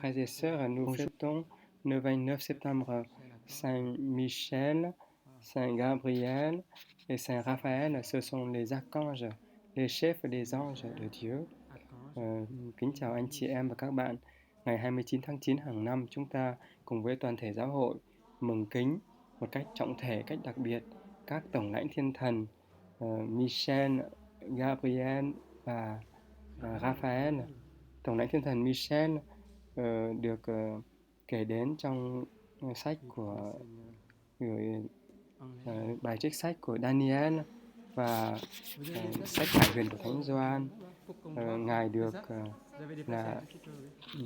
frères et sœurs, nous fêtons le 29 septembre Saint Michel, Saint Gabriel et Saint Raphaël. Ce sont les archanges, les chefs des anges de Dieu. Kính chào anh chị em và các bạn. Ngày 29 tháng 9 hàng năm, chúng ta cùng với toàn thể giáo hội mừng kính một cách trọng thể, cách đặc biệt các tổng lãnh thiên thần Michel, Gabriel và Raphael. Tổng lãnh thiên thần Michel được kể đến trong sách của bài trích sách của Daniel và sách Khải Huyền của Thánh Gioan. Ngài được là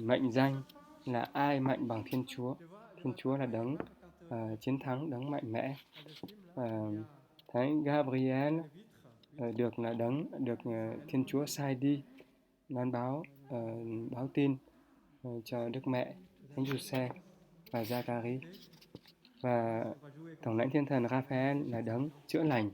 mệnh danh là ai mạnh bằng Thiên Chúa. Thiên Chúa là đấng chiến thắng, đấng mạnh mẽ. Thánh Gabriel được là đấng được Thiên Chúa sai đi loan báo tin cho Đức Mẹ Thánh Giuse và Zachary. Và tổng lãnh thiên thần Raphael là đấng chữa lành.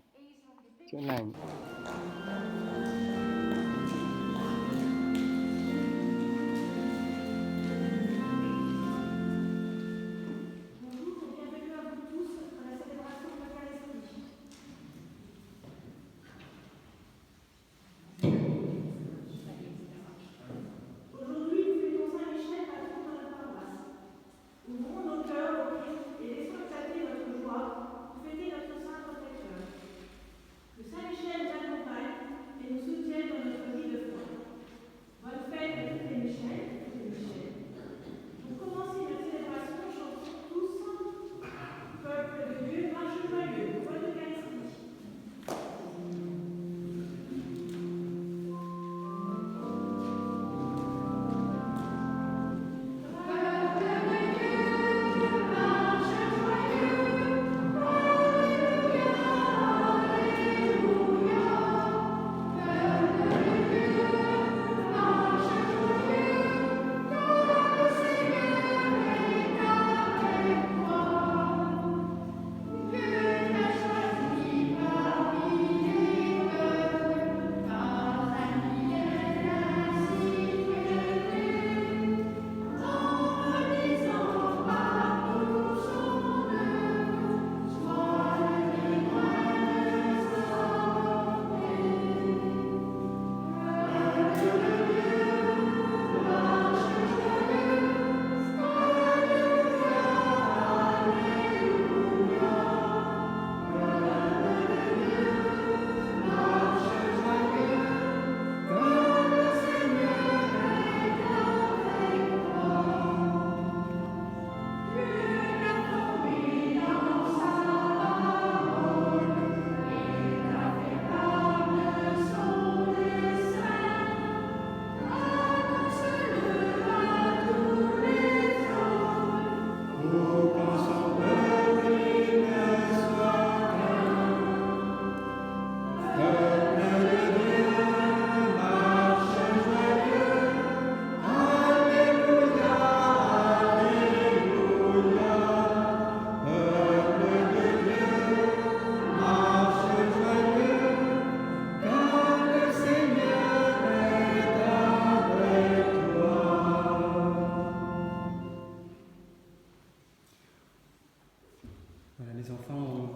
Les enfants ont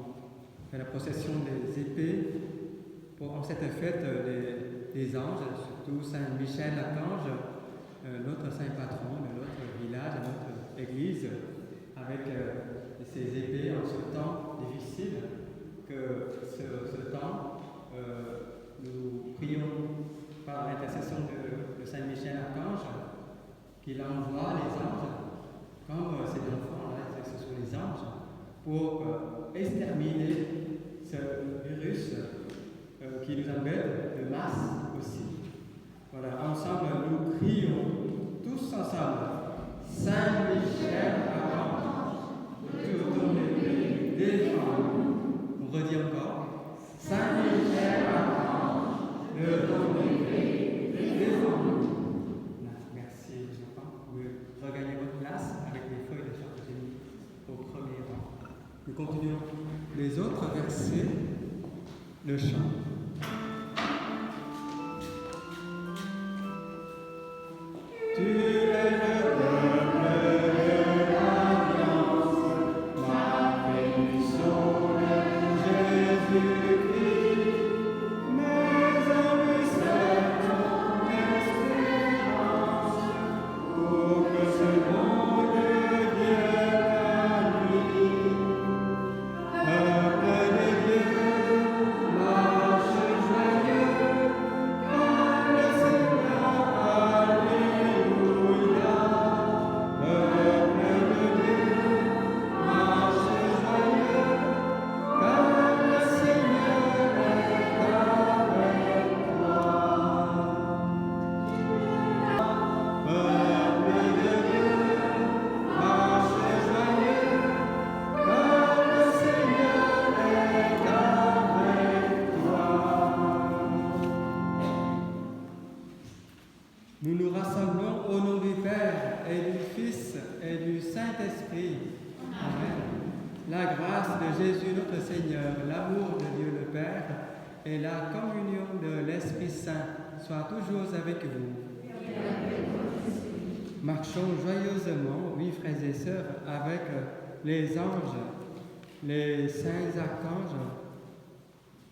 fait la procession des épées en cette fête des anges, surtout Saint Michel Archange, notre saint patron de notre village, de notre église, avec ces épées en ce temps difficile, que ce temps, nous prions par l'intercession de Saint Michel Archange, qu'il envoie les anges, comme ces enfants, là, ce sont les anges, pour exterminer ce virus qui nous embête de masse aussi. Voilà, ensemble, nous crions tous ensemble: Saint Michel Archange, que ton épée défend. On redit encore: Saint Michel Archange, que ton épée défend. Merci les enfants. Vous pouvez regagner votre place avec les feuilles de charte génie au premier rang. Nous continuons les autres versets, le chant. Tu es le Père et du Fils et du Saint-Esprit. Amen. La grâce de Jésus notre Seigneur, l'amour de Dieu le Père et la communion de l'Esprit Saint soient toujours avec vous. Marchons joyeusement, oui frères et sœurs, avec les anges, les saints archanges,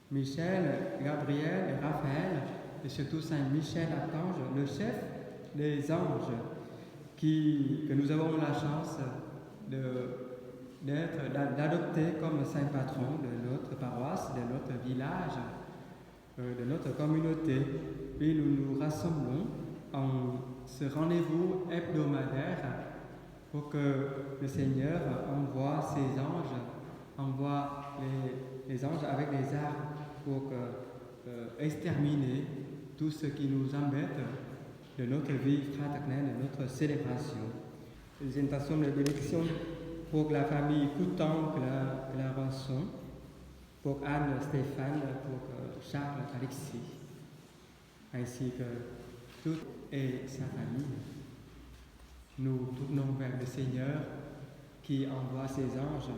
Michel, Gabriel et Raphaël, et surtout Saint Michel Archange, le chef des anges, que nous avons la chance d'adopter comme saint patron de notre paroisse, de notre village, de notre communauté. Puis nous nous rassemblons en ce rendez-vous hebdomadaire pour que le Seigneur envoie ses anges, envoie les anges avec des armes pour exterminer tout ce qui nous embête de notre vie fraternelle, de notre célébration. Les intentions de bénédiction pour la famille Coutan, Clarençon, pour Anne, Stéphane, pour Charles, Alexis, ainsi que toute et sa famille. Nous tournons vers le Seigneur qui envoie ses anges,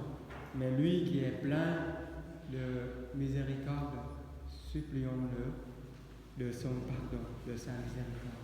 mais lui qui est plein de miséricorde, supplions-le de son pardon, de sa miséricorde.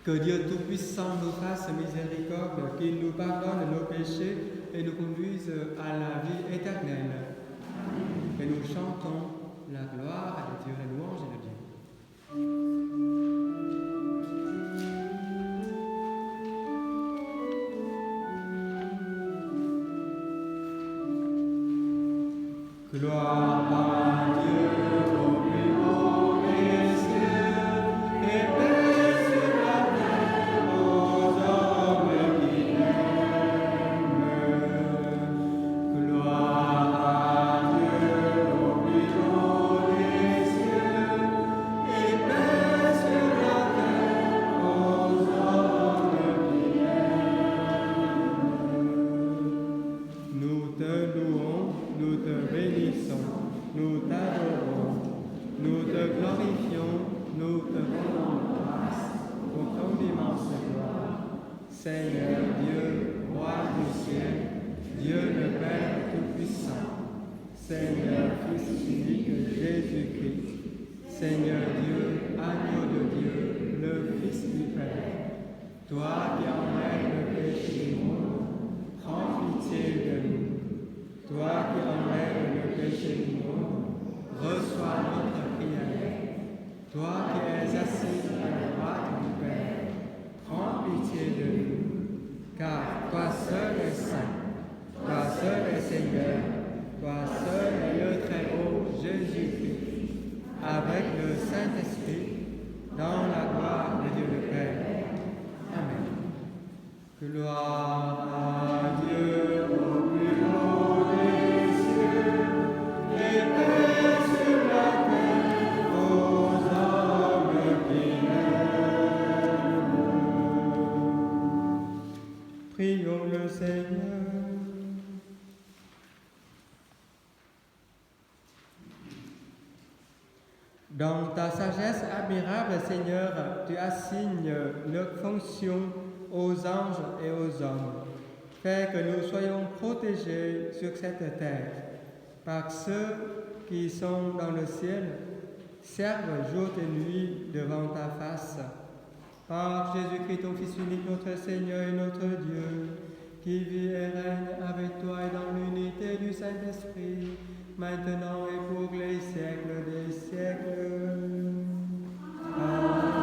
Que Dieu Tout-Puissant nous fasse miséricorde, qu'il nous pardonne nos péchés et nous conduise à la vie éternelle. Et nous chantons la gloire de Dieu, la louange de Dieu. Gloire à Dieu au plus haut des cieux et paix sur la terre aux hommes qui l'aiment. Gloire à Dieu au plus haut des cieux et paix sur la terre aux hommes qui l'aiment. Nous te louons, nous te bénissons, nous t'adorons, nous te glorifions, nous te rendons grâce pour ton immense gloire. Seigneur Dieu, roi du ciel, Dieu le Père Tout-Puissant, Seigneur Fils unique Jésus-Christ, Seigneur Dieu, agneau de Dieu, le Fils du Père, toi qui enlèves le péché du monde, prends pitié de nous. Toi qui enlèves le péché du monde, reçois notre prière. Toi qui es assis à la droite du Père, prends pitié de nous. Car toi seul es saint, toi seul es Seigneur, toi seul est le Très-Haut Jésus-Christ, avec le Saint-Esprit, dans la gloire de Dieu le Père. Amen. Gloire à Dieu au plus haut des cieux, et paix sur la terre aux hommes qui l'aiment. Prions le Seigneur. Dans ta sagesse admirable, Seigneur, tu assignes leurs fonctions aux anges et aux hommes. Fais que nous soyons protégés sur cette terre par ceux qui sont dans le ciel, servent jour et nuit devant ta face. Par Jésus-Christ, ton Fils unique, notre Seigneur et notre Dieu, qui vit et règne avec toi et dans l'unité du Saint-Esprit, maintenant et pour les siècles des siècles. Amen.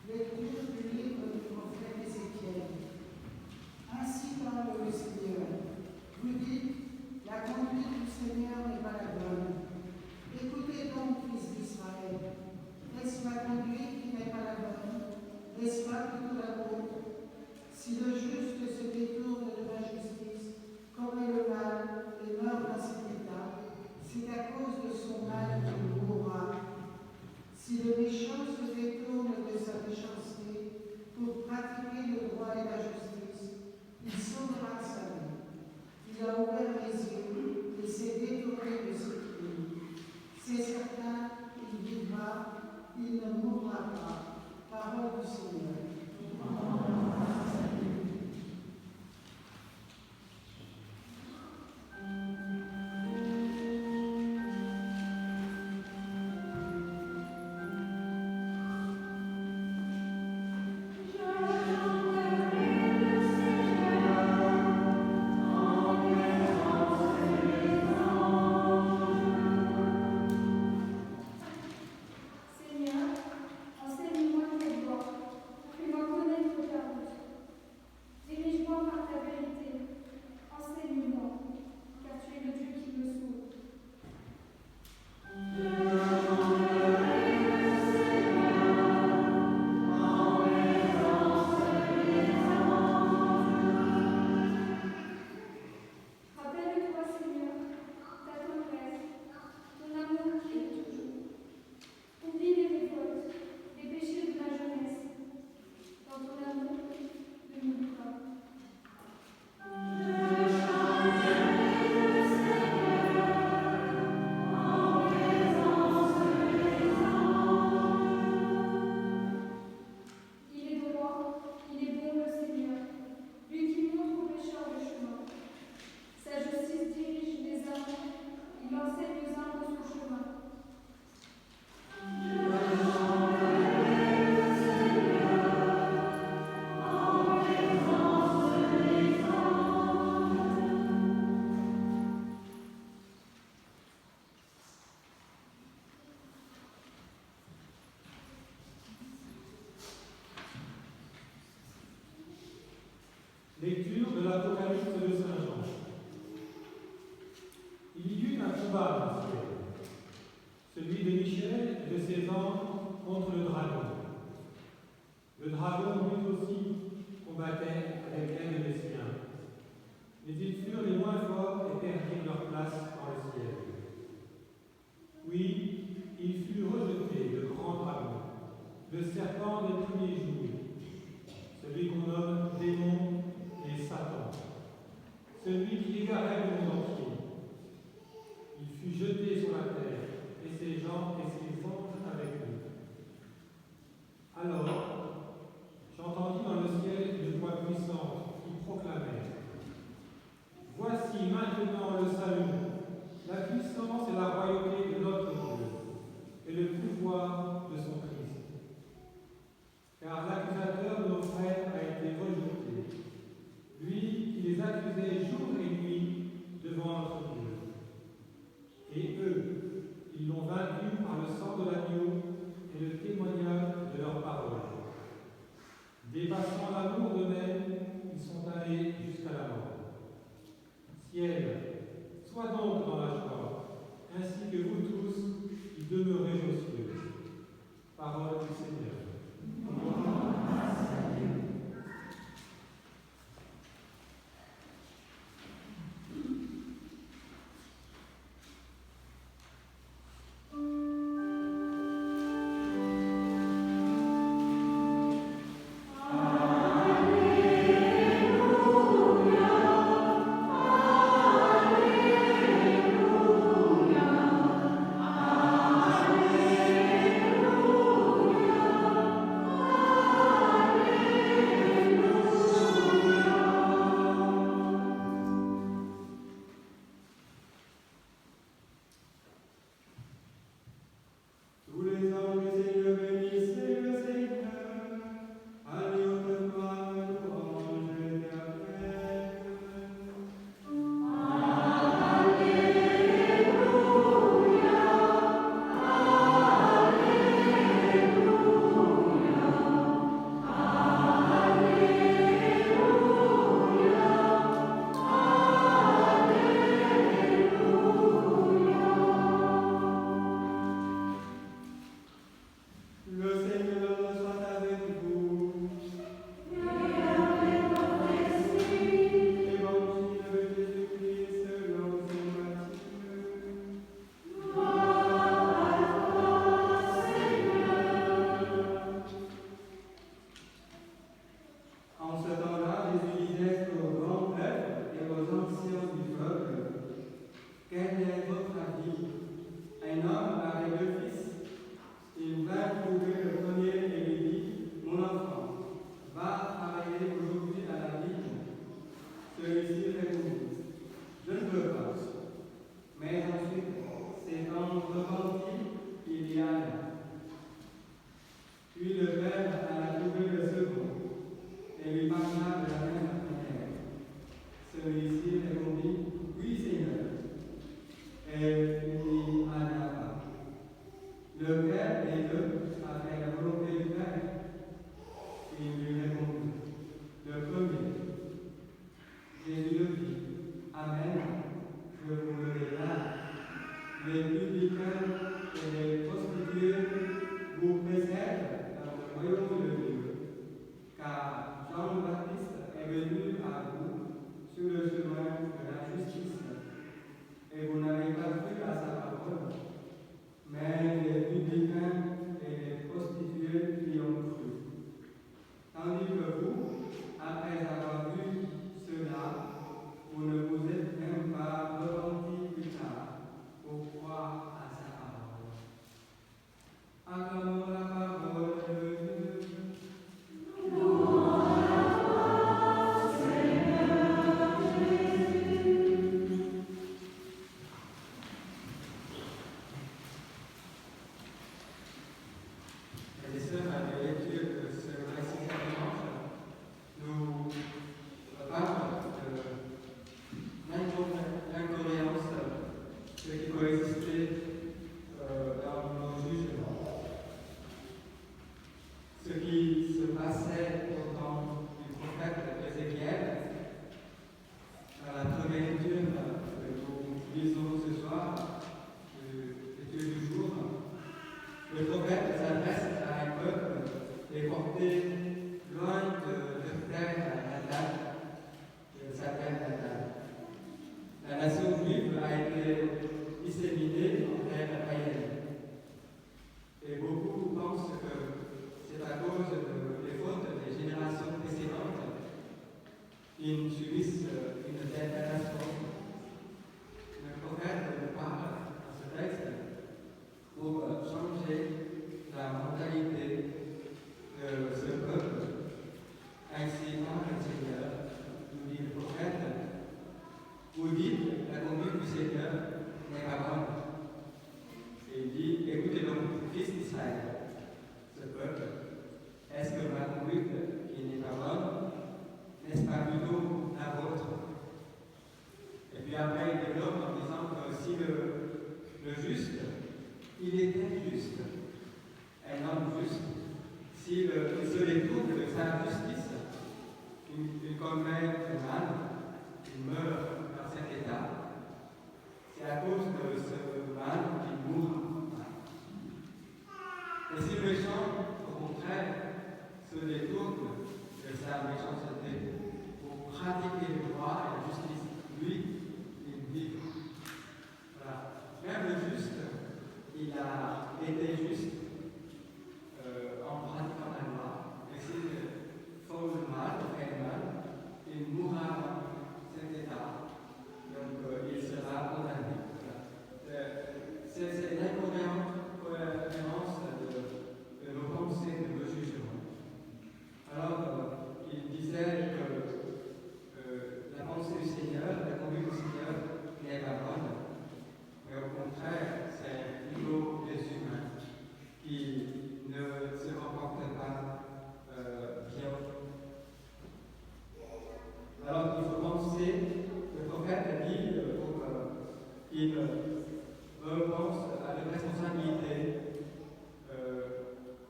Lecture du livre du prophète Ézéchiel. Ainsi parle le Seigneur. Vous dites, la conduite du Seigneur n'est pas la bonne. Écoutez donc, fils d'Israël. Est-ce ma conduite qui n'est pas la bonne? N'est-ce pas plutôt la vôtre? Si le juste se détourne de la justice, commet le mal et meurt dans cet état, c'est à cause de son mal qu'il mourra. Si le méchant se détourne de sa méchanceté pour pratiquer le droit et la justice, il sauvera sa vie. Il a ouvert les yeux et s'est détourné de ses crimes. C'est certain, il vivra, il ne mourra pas. Parole du Seigneur. Lecture de l'Apocalypse de Saint Jean. Il y eut un combat dans le ciel, celui de Michel et de ses anges contre le dragon. Le dragon, lui aussi, combattait avec l'aide des siens, mais ils furent les moins forts et perdirent leur place dans le ciel. Oui, il fut rejeté, le grand dragon, le serpent des premiers jours, celui qu'on nomme démon et Satan, celui qui égarait le monde entier. Il fut jeté sur la terre, et ses gens et ses anges avec lui. Alors, j'entendis dans le ciel une voix puissante Parole du Seigneur. Et si le méchant décisions, au contraire, se détournent de sa méchanceté pour pratiquer le droit et la justice. Lui, il vit. Voilà. Même le juste, il a été juste en pratiquant la loi, mais s'il fait le mal, il mourra dans cet état. Donc il sera condamné. C'est l'incohérence de nos pensées, de nos jugements. Alors, il disait que la pensée du Seigneur, la conduite du Seigneur n'est pas bonne, mais au contraire, c'est un niveau des humains qui ne se comportent pas bien. Alors, il faut penser, le prophète a dit pour qu'il repense à la responsabilité,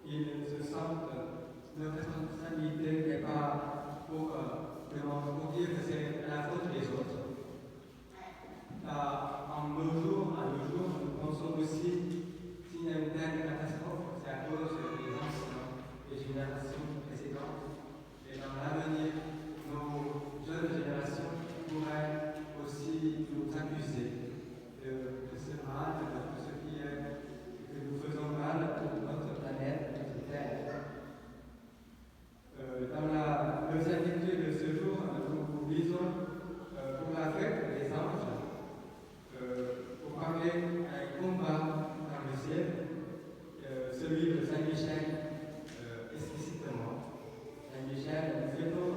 qu'il se sente notre responsabilité n'est pas pour dire que c'est la faute des autres. En nos jours, nous pensons aussi s'il y a une telle catastrophe, c'est à cause des anciens, des générations précédentes. Et dans l'avenir, nos jeunes générations pourraient aussi nous accuser de ce mal, de ce qui est, que nous faisons mal à notre planète, à notre terre. Dans la deuxième lecture de ce jour, nous lisons pour la fête des anges, pour parler d'un combat dans le ciel, celui de Saint-Michel explicitement. Saint-Michel, nous fêtons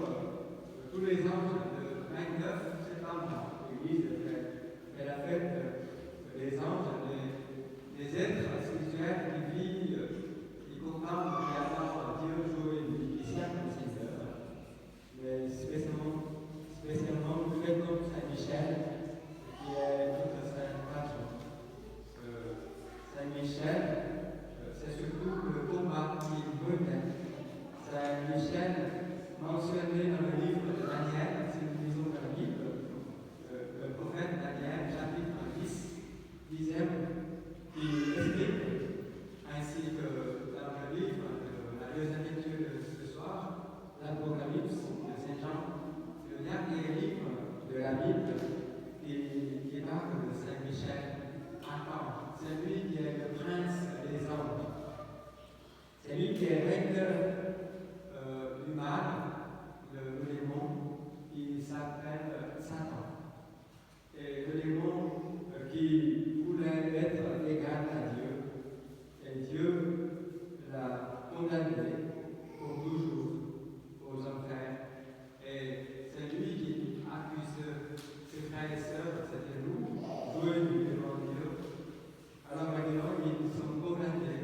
tous les anges le 29 septembre. L'Église fait la fête des anges, des êtres spirituels qui vivent, qui contemplent et adorent Dieu jour et nuit, les siècles du Seigneur. Mais spécialement, nous fêtons Saint-Michel, qui est notre saint patron. Saint-Michel, c'est surtout le combat qu'il menait. Saint-Michel, mentionné dans le livre de Daniel, si nous lisons dans la Bible, le prophète Daniel, chapitre 10, 10e, qui explique, ainsi que dans le livre de la deuxième lecture de ce soir, l'Apocalypse de Saint Jean, le dernier livre de la Bible qui parle de Saint-Michel archange. C'est lui qui est le prince des anges. C'est lui qui est vainqueur du mal, le démon, qui s'appelle Satan. Et le démon qui voulait être égal à Dieu. Et Dieu l'a condamné pour toujours aux enfers. Et c'est lui qui accuse ses frères et sœurs, c'était nous, venus devant Dieu. Alors maintenant, ils sont condamnés,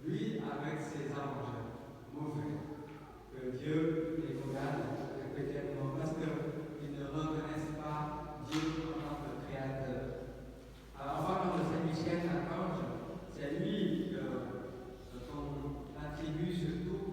lui avec ses anges mauvais, que Dieu les condamne perpétuellement parce qu'ils ne reconnaissent pas Dieu en tant que créateur. Alors, en parlant de Saint-Michel archange, c'est lui qu'on attribue surtout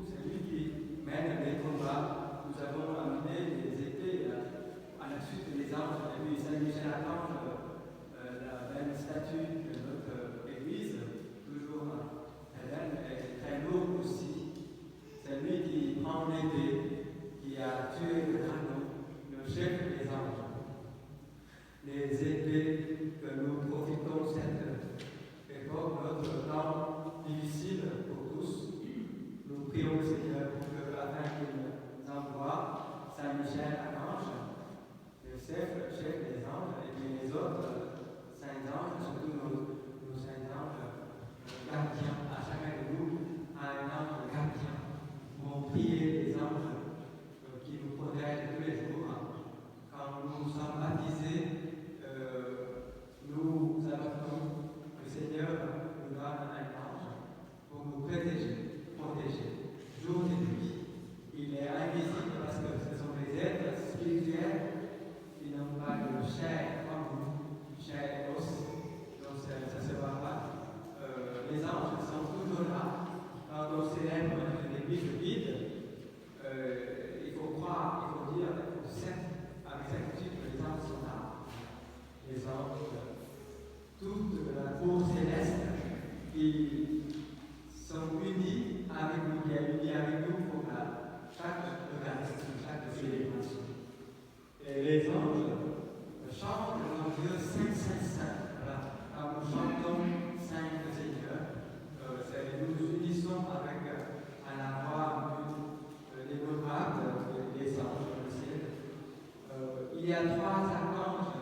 y a trois archanges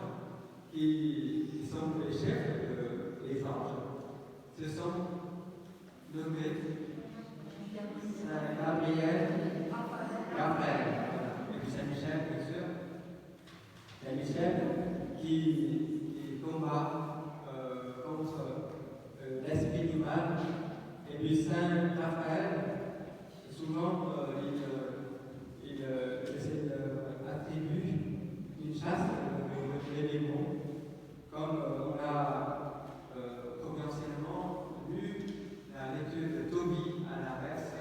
qui sont les chefs des anges. Ce sont nommés Saint Gabriel, Raphaël, et puis Saint Michel, bien sûr. Saint Michel qui combat contre l'esprit du mal. Et puis Saint Raphaël, souvent il attribue une chasse les démons, comme on a potentiellement lu la lecture de Tobie à la messe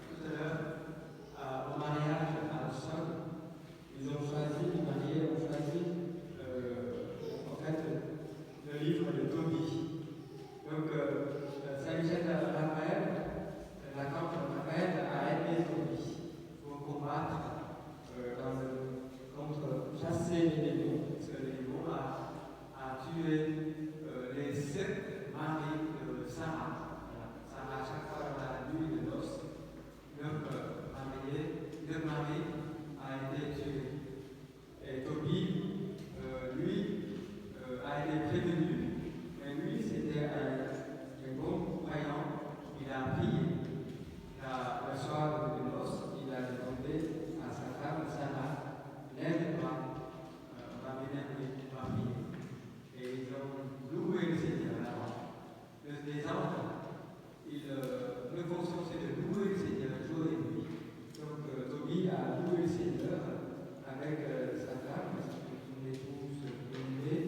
tout à l'heure au mariage à Houston. Ils ont choisi, les mariés ont choisi en fait le livre de Tobie. Donc Saint Michel Raphaël, l'archange Raphaël a aidé Tobie pour combattre contre chasser les démons, parce que les démons a tué les 7 maris de Sarah. Voilà. Sarah, à chaque fois dans la nuit de noces, leur mari a été tué. Et Tobie, lui, a été prévenu, mais lui, c'était un bon croyant. Il a prié. Le soir de noces, il a demandé à sa femme, Sarah, lève-toi, on va venir prier. Et ils ont loué le Seigneur là-bas. Les anges, leur fonction c'est de louer le Seigneur jour et nuit. Donc Tobie a loué le Seigneur avec sa femme, son épouse aimée.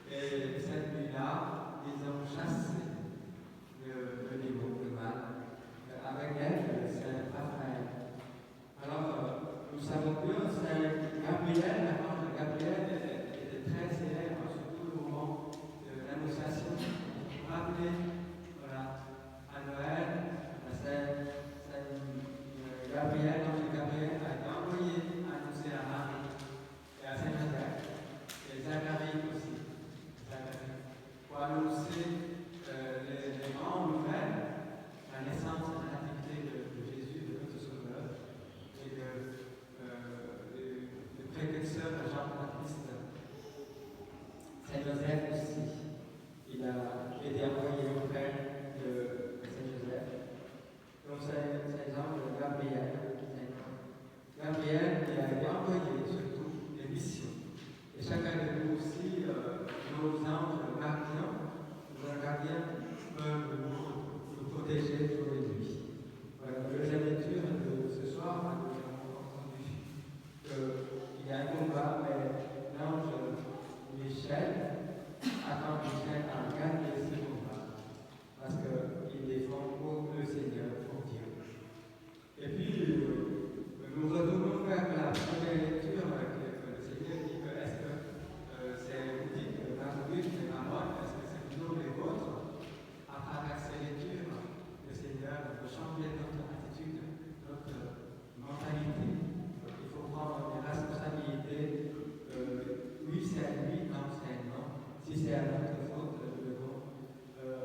Et cette nuit-là, ils ont chassé le démon, le mal. Avec elle, Saint Raphaël. Alors, nous savons que Saint Gabriel, l'archange Gabriel, était très célèbre, surtout au moment de l'annonciation. Vous vous rappelez, voilà, à Noël, Saint Gabriel, l'ange Gabriel a été envoyé annoncer à Marie et à Saint Joseph, et Zacharie aussi, pour annoncer les grandes nouvelles, la naissance et la nativité de Jésus, de notre Sauveur, et de précurseur de Jean-Baptiste. Saint Joseph aussi, il a été envoyé auprès de Saint Joseph. Donc Saint Gabriel, qui a été envoyé surtout des missions. Et chacun de nous aussi, nos anges gardiens, peuvent nous protéger jour et nuit. Voilà, la deuxième lecture de ce soir, nous avons entendu qu'il y a un combat, mais l'ange Michel, archange Michel, a gagné ce combat, parce qu'il défend pour le Seigneur, pour Dieu. Et puis, nous retournons vers la première lecture que le Seigneur dit que est-ce que c'est vous dites que ma but n'est pas moi, est-ce que c'est toujours les vôtres? À travers ces lectures, le Seigneur veut changer notre attitude, notre mentalité. Il faut prendre des responsabilités. Oui, c'est à lui, non, c'est à nous. Si c'est à notre faute, nous devons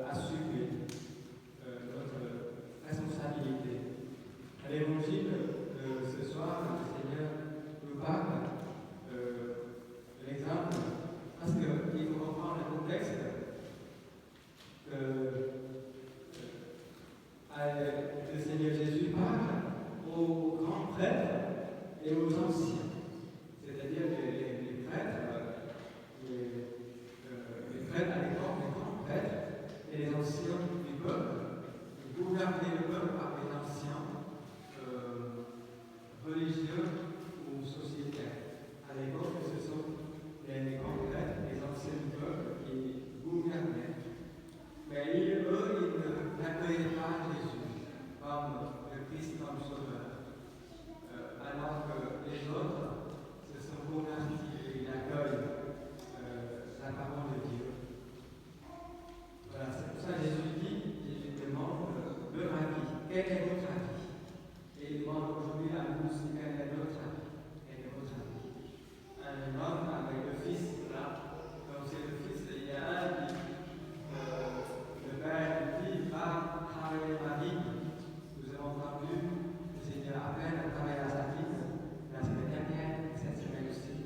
assumer notre responsabilité. À l'évangile de ce soir, le Seigneur nous parle de l'exemple, parce qu'il faut comprendre le contexte que le Seigneur Jésus parle aux grands prêtres et aux anciens, c'est-à-dire les prêtres, les prêtres à l'époque, les grands prêtres et les anciens du peuple. Ils gouvernaient le peuple par les anciens religieux ou sociétaires. À l'époque, ce sont les grands prêtres, les anciens du peuple qui gouvernaient. Mais eux, ils n'accueillaient pas Jésus comme le Christ, comme Sauveur. Alors que les autres se sont convertis et ils accueillent la parole de Dieu. Voilà, c'est pour ça que Jésus demande leur avis. Quel est votre avis? Et il demande aujourd'hui à nous aussi quel est notre avis. Quel est votre avis? Un homme avec le fils, là, comme c'est le fils, il y a un qui, le père lui dit, va travailler ma vigne. Nous avons entendu le Seigneur appelle à travailler à sa vigne la semaine dernière, cette semaine aussi.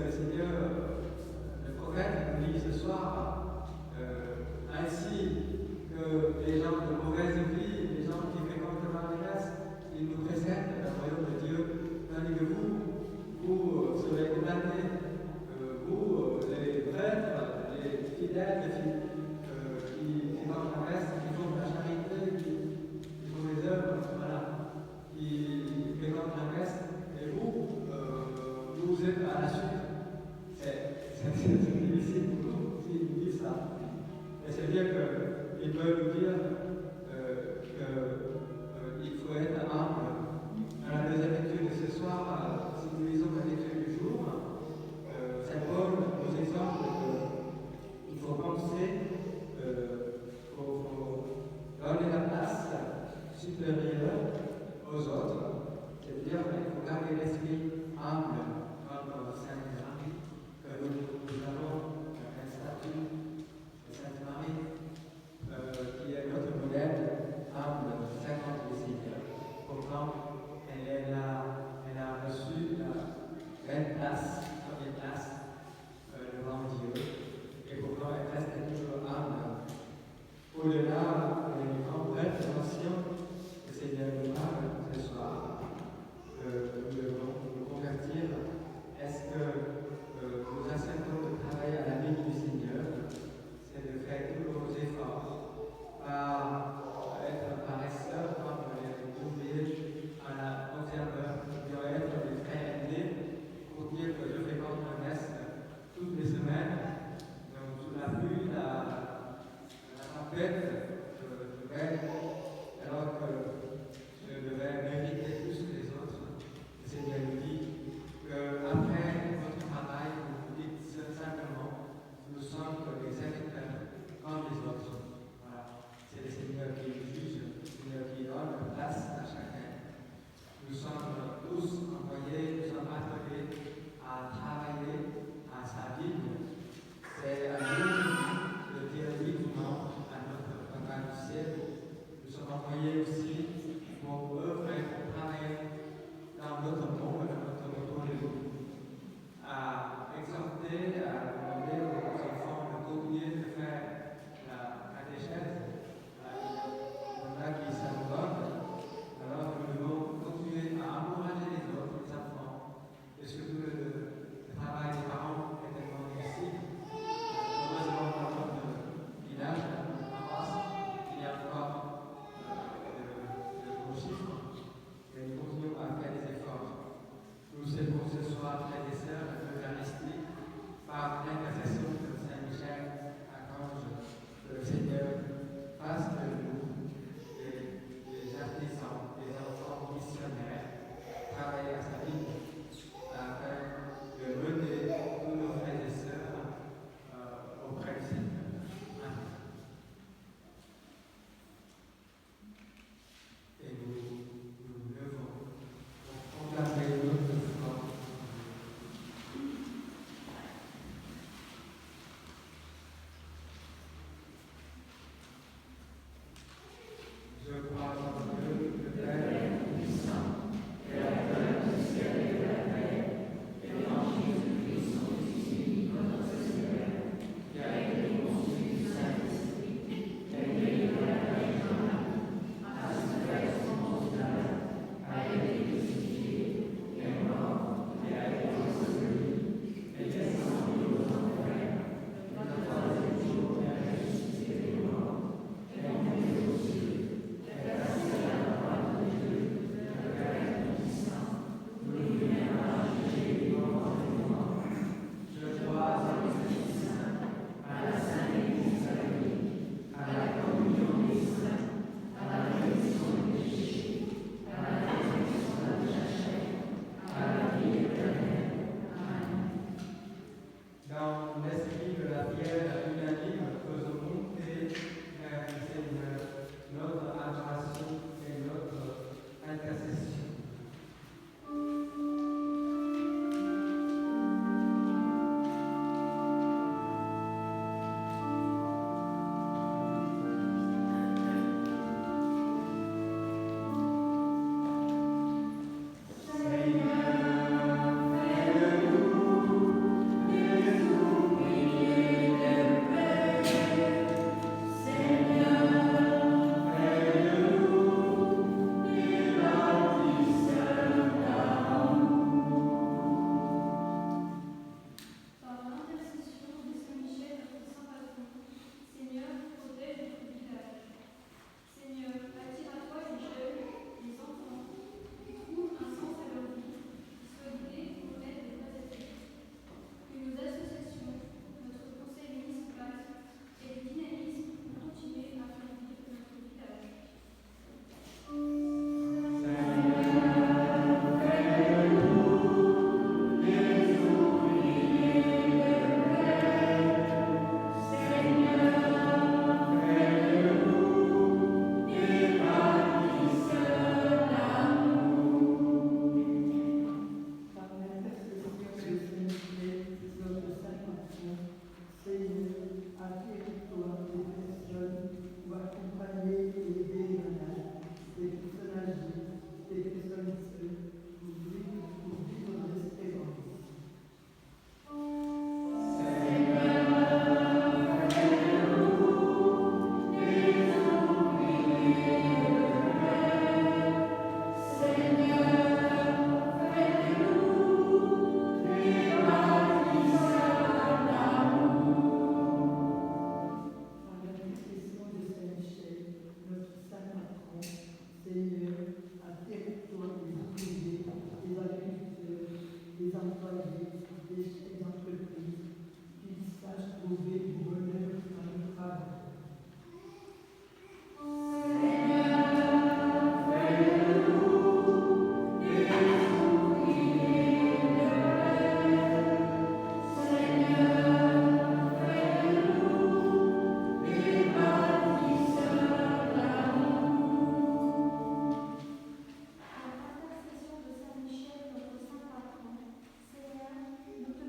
que le Seigneur, le prophète, nous dit ce soir, ainsi que les gens de mauvaise vie, les gens qui fréquentent la messe, ils nous précèdent dans le royaume de Dieu, tandis que vous serez condamnés, vous, les prêtres, les fidèles, qui vont à la messe, qui font de la charité, qui font des œuvres, voilà, qui fréquentent la messe, et vous êtes à la suite. C'est difficile pour nous s'ils nous disent ça. Et c'est bien qu'ils peuvent nous dire qu'il faut être humble. Dans la deuxième lecture de ce soir, si nous lisons la lecture du jour, Saint Paul nous exhorte qu'il faut penser, faut donner la place supérieure aux autres. C'est-à-dire qu'il faut garder l'esprit humble comme Sainte Marie, que nous avons un statut de Sainte Marie qui est notre employés, des entreprises qu'ils sachent trouver du bonheur dans le travail. Intercession de Saint Michel, notre saint patron, Seigneur, nous te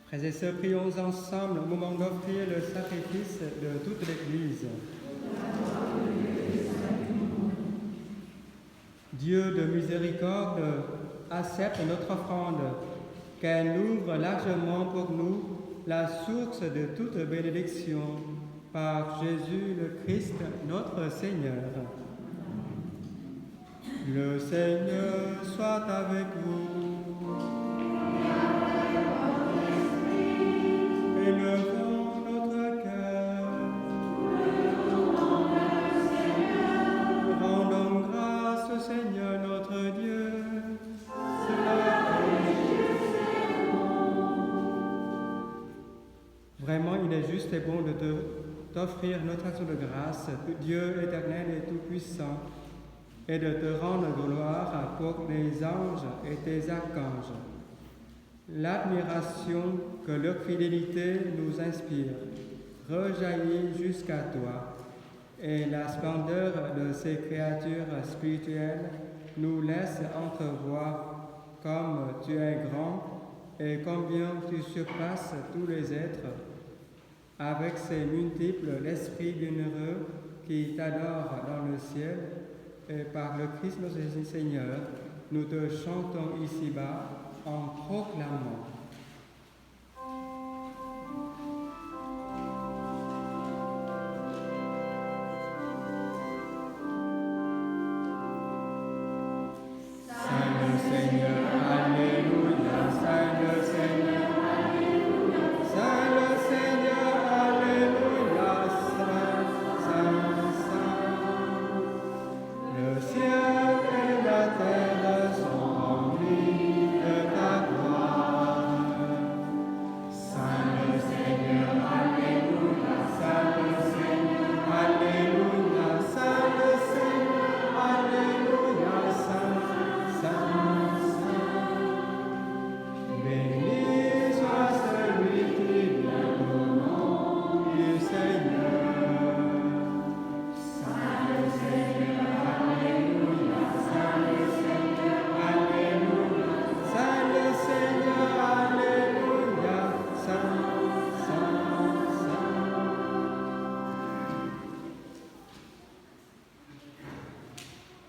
Frères et sœurs, prions ensemble au moment d'offrir le sacrifice de toute l'Église. Dieu de miséricorde, accepte notre offrande, qu'elle ouvre largement pour nous la source de toute bénédiction, par Jésus le Christ, notre Seigneur. Le Seigneur soit avec vous. Élevons notre cœur. Rendons grâce au Seigneur notre Dieu. Vraiment, il est juste et bon de t'offrir notre action de grâce, Dieu éternel et tout-puissant, et de te rendre gloire pour les anges et tes archanges. L'admiration que leur fidélité nous inspire rejaillit jusqu'à toi, et la splendeur de ces créatures spirituelles nous laisse entrevoir comme tu es grand et combien tu surpasses tous les êtres. Avec ces multiples esprits bienheureux qui t'adorent dans le ciel, et par le Christ notre Seigneur, nous te chantons ici-bas en proclamant.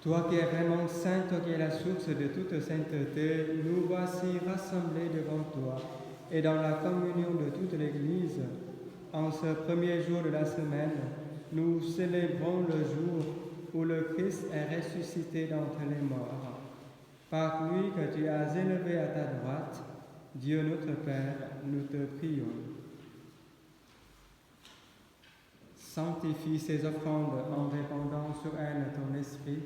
Toi qui es vraiment saint, toi qui es la source de toute sainteté, nous voici rassemblés devant toi et dans la communion de toute l'Église. En ce premier jour de la semaine, nous célébrons le jour où le Christ est ressuscité d'entre les morts. Par lui que tu as élevé à ta droite, Dieu notre Père, nous te prions. Sanctifie ces offrandes en répandant sur elles ton esprit,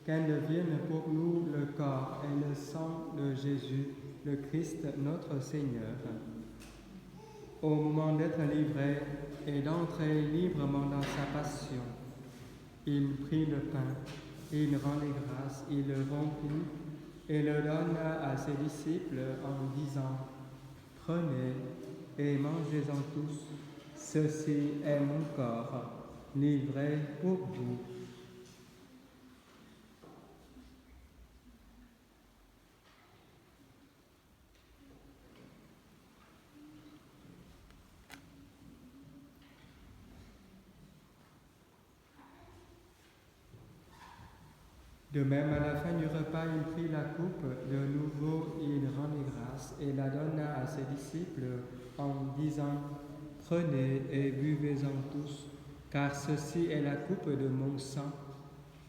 qu'elles deviennent pour nous le corps et le sang de Jésus, le Christ notre Seigneur. Au moment d'être livré et d'entrer librement dans sa passion, il prit le pain, il rendit grâce, il le rompit et le donna à ses disciples en disant : « Prenez et mangez-en tous, ceci est mon corps, livré pour vous. » De même, à la fin du repas, il prit la coupe, de nouveau il rendit grâce et la donna à ses disciples en disant : « Prenez et buvez-en tous, car ceci est la coupe de mon sang,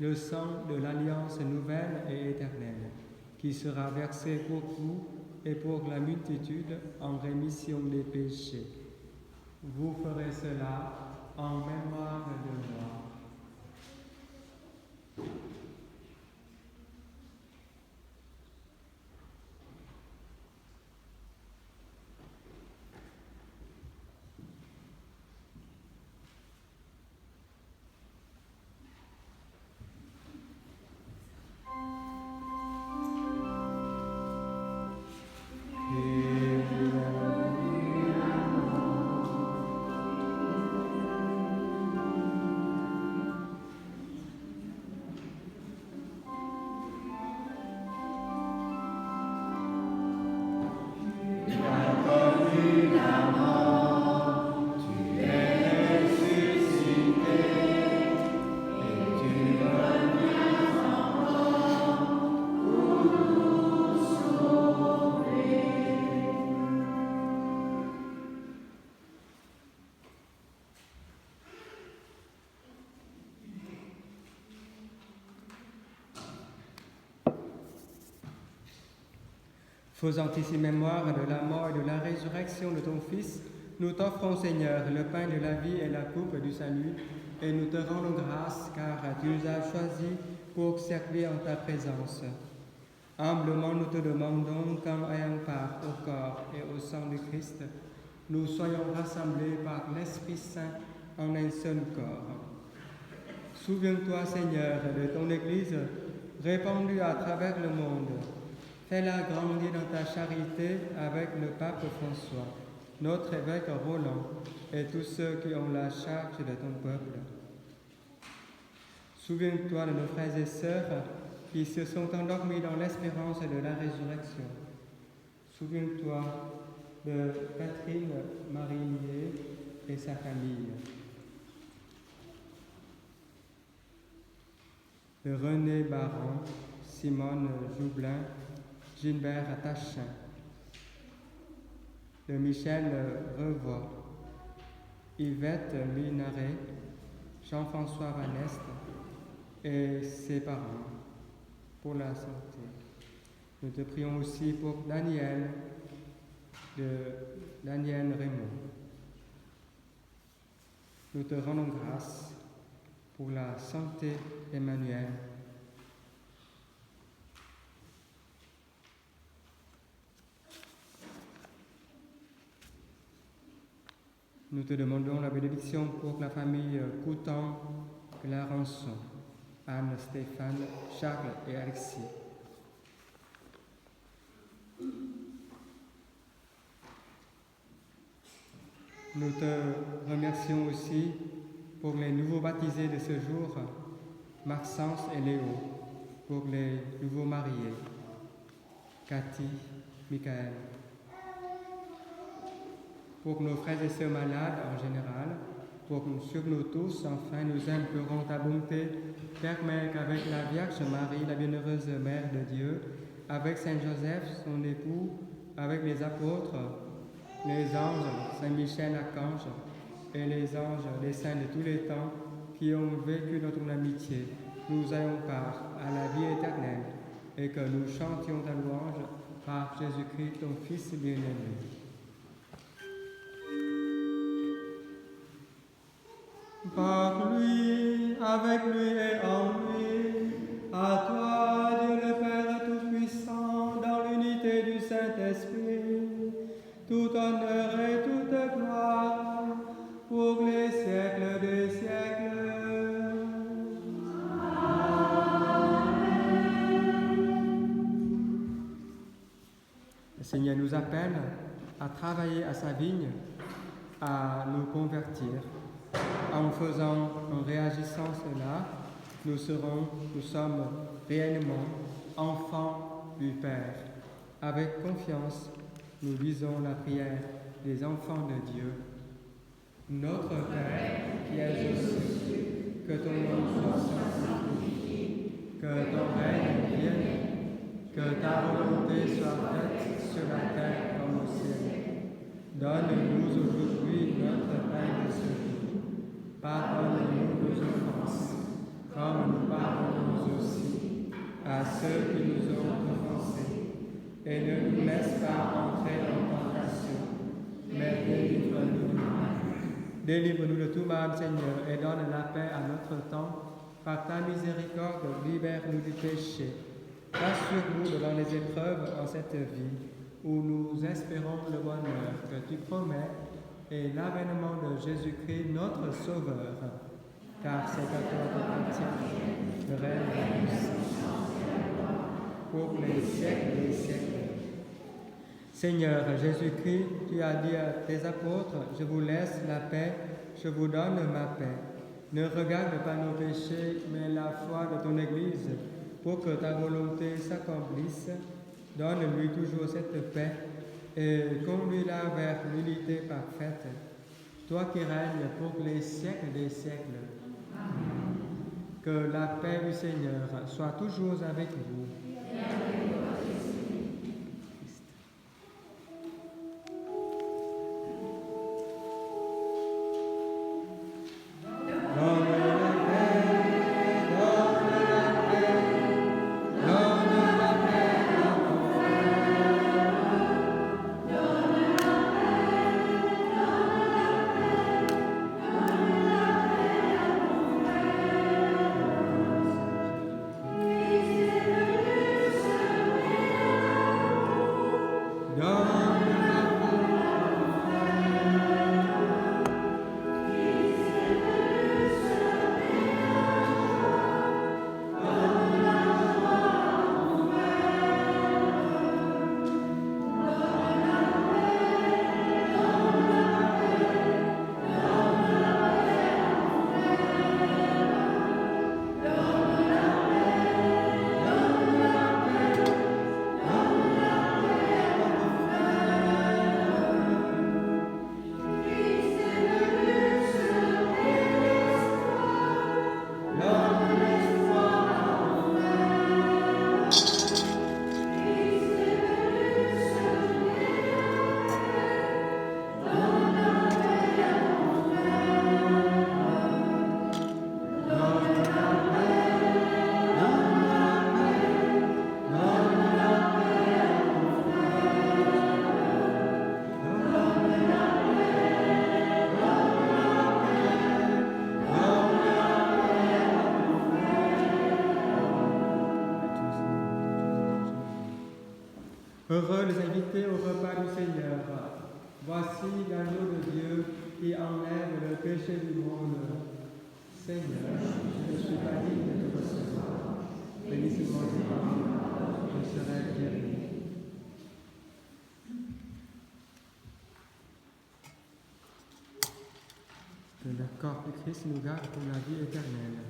le sang de l'alliance nouvelle et éternelle, qui sera versé pour vous et pour la multitude en rémission des péchés. Vous ferez cela en mémoire de moi. » Faisant ici mémoire de la mort et de la résurrection de ton Fils, nous t'offrons, Seigneur, le pain de la vie et la coupe du salut, et nous te rendons grâce, car tu nous as choisis pour servir en ta présence. Humblement, nous te demandons qu'en ayant part au corps et au sang du Christ, nous soyons rassemblés par l'Esprit Saint en un seul corps. Souviens-toi, Seigneur, de ton Église répandue à travers le monde. Fais-la grandir dans ta charité avec le pape François, notre évêque Roland et tous ceux qui ont la charge de ton peuple. Souviens-toi de nos frères et sœurs qui se sont endormis dans l'espérance de la résurrection. Souviens-toi de Catherine Marie-Lié et sa famille, de René Baron, Simone Joublin, Gilbert Attachin, de Michel Revoix, Yvette Minaret, Jean-François Van Est et ses parents pour la santé. Nous te prions aussi pour Daniel Raymond. Nous te rendons grâce pour la santé d'Emmanuel. Nous te demandons la bénédiction pour la famille Coutan, Clarençon, Anne, Stéphane, Charles et Alexis. Nous te remercions aussi pour les nouveaux baptisés de ce jour, Maxence et Léo, pour les nouveaux mariés, Cathy, Michael. Pour nos frères et sœurs malades en général, sur nous tous, enfin, nous implorons ta bonté. Permets qu'avec la Vierge Marie, la bienheureuse Mère de Dieu, avec Saint Joseph, son époux, avec les apôtres, les anges, Saint Michel Archange, et les anges, les saints de tous les temps, qui ont vécu dans ton amitié, nous ayons part à la vie éternelle, et que nous chantions ta louange par Jésus-Christ, ton Fils bien-aimé. Par lui, avec lui et en lui, à toi, Dieu le Père Tout-Puissant, dans l'unité du Saint-Esprit, tout honneur et toute gloire, pour les siècles des siècles. Le Seigneur nous appelle à travailler à sa vigne, à nous convertir. En réagissant cela, nous sommes réellement enfants du Père. Avec confiance, nous disons la prière des enfants de Dieu. Notre Père qui es aux cieux, que ton nom soit sanctifié, que ton règne vienne, que ta volonté soit faite sur la terre comme au ciel. Donne-nous aujourd'hui notre pain de ce jour. Pardonne-nous nos offenses, comme nous pardonnons aussi à ceux qui nous ont offensés. Et ne nous laisse pas entrer en tentation, mais délivre-nous du mal. Délivre-nous de tout mal, Seigneur, et donne la paix à notre temps. Par ta miséricorde, libère-nous du péché. Rassure-nous devant les épreuves en cette vie, où nous espérons le bonheur que tu promets et l'avènement de Jésus-Christ, notre Sauveur. Car c'est à toi que appartient le règne et la puissance pour les siècles des siècles. Seigneur Jésus-Christ, tu as dit à tes apôtres, je vous laisse la paix, je vous donne ma paix. Ne regarde pas nos péchés, mais la foi de ton Église, pour que ta volonté s'accomplisse. Donne-lui toujours cette paix et conduis-la vers l'unité parfaite, toi qui règnes pour les siècles des siècles. Que la paix du Seigneur soit toujours avec vous. Heureux les invités au repas du Seigneur. Voici l'agneau de Dieu qui enlève le péché du monde. Seigneur, je ne suis pas digne de te recevoir. Bénis-moi tes paroles, je serai guéri. Que le corps de Christ nous garde pour la vie éternelle.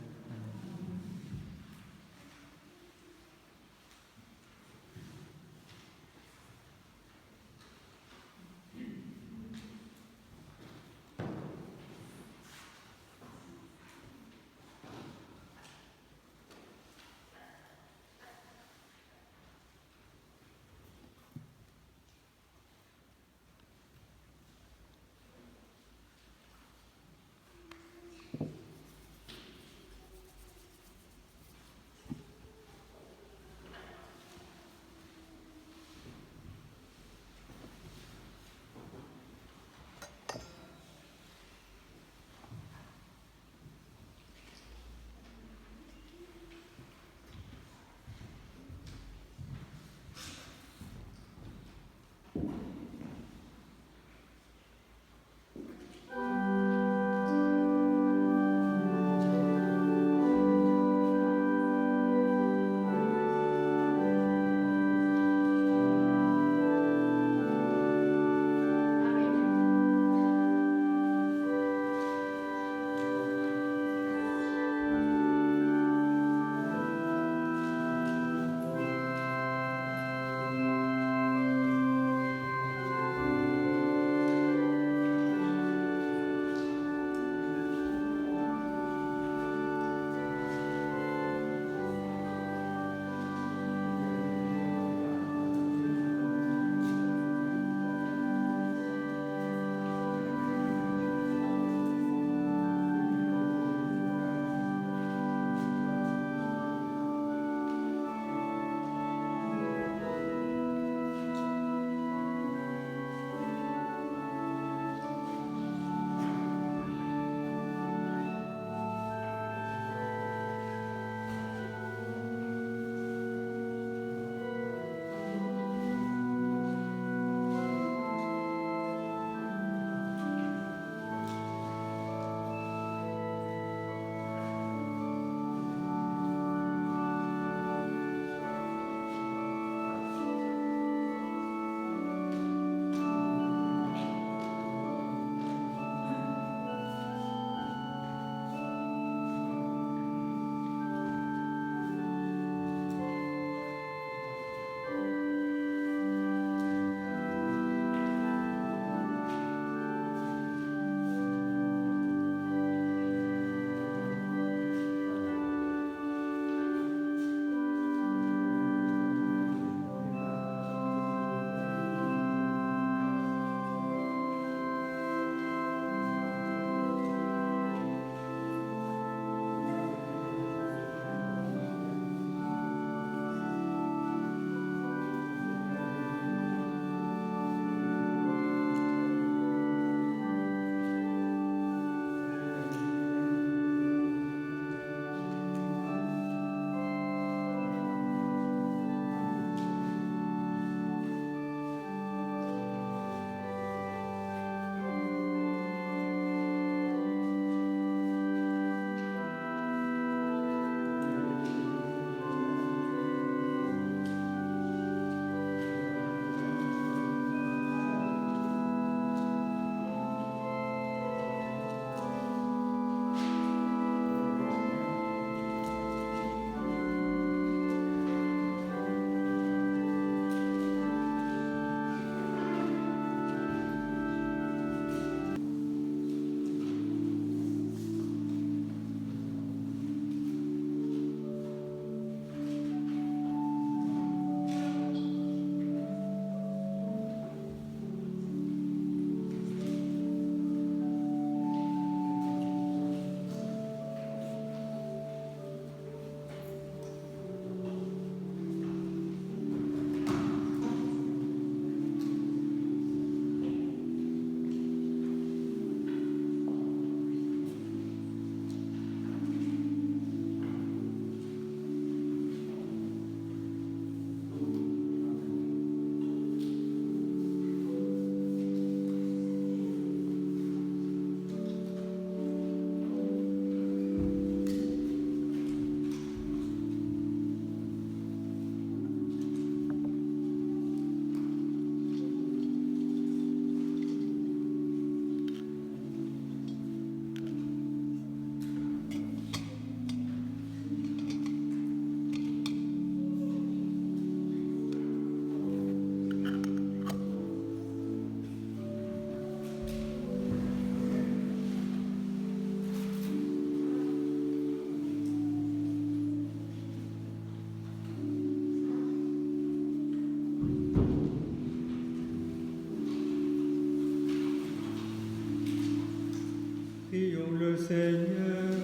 Seigneur.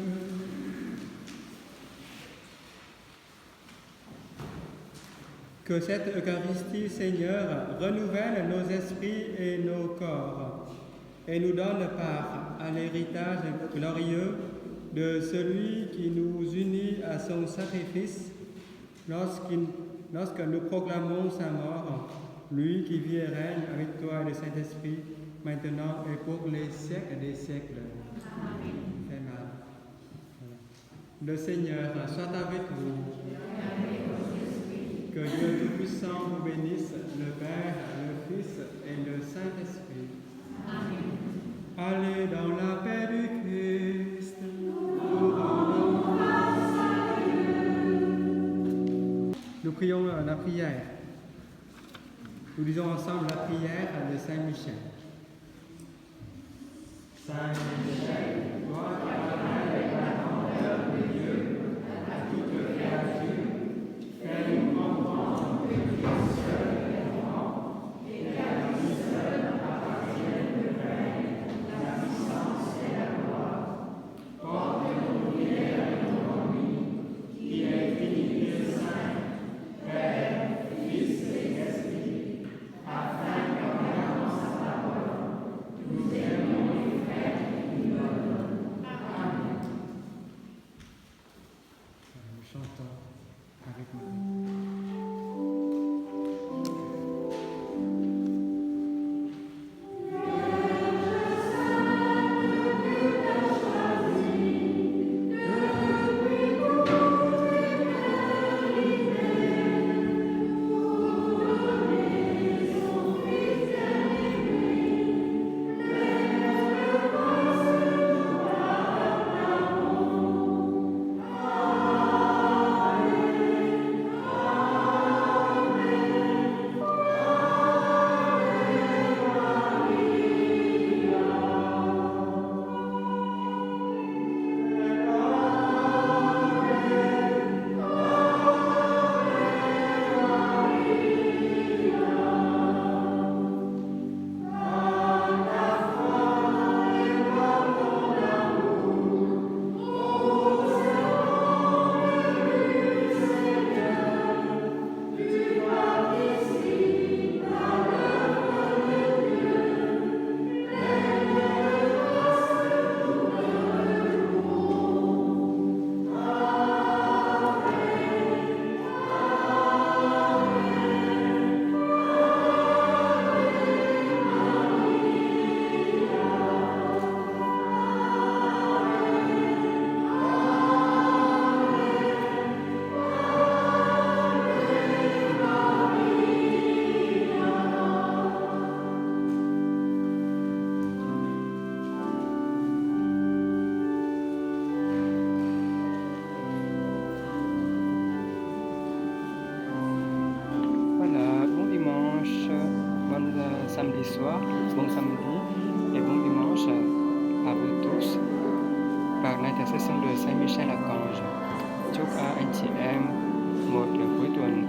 Que cette Eucharistie, Seigneur, renouvelle nos esprits et nos corps et nous donne part à l'héritage glorieux de celui qui nous unit à son sacrifice lorsque nous proclamons sa mort, lui qui vit et règne avec toi et le Saint-Esprit, maintenant et pour les siècles des siècles. Amen. Le Seigneur soit avec vous. Que Dieu Tout-Puissant vous bénisse, le Père, le Fils et le Saint-Esprit. Amen. Allez dans la paix du Christ. Nous prions la prière. Nous lisons ensemble la prière de Saint Michel. Saint Michel, toi qui appelles la grandeur de Dieu à toute créature, fais-nous comprendre que Dieu seul est grand et qu'à lui seul appartiennent le règne, la puissance et la gloire. Porte nos prières et nos nuits, qui est Trinité Saint, Père, Fils et Esprit, afin qu'en regardant sa parole, nous aimions les frères qui nous donnent. Amen. Nous chantons avec nous. Samedi soir, bon samedi et bon dimanche à vous tous par l'intercession de Saint Michel Archange. Chúc anh chị em một cuối tuần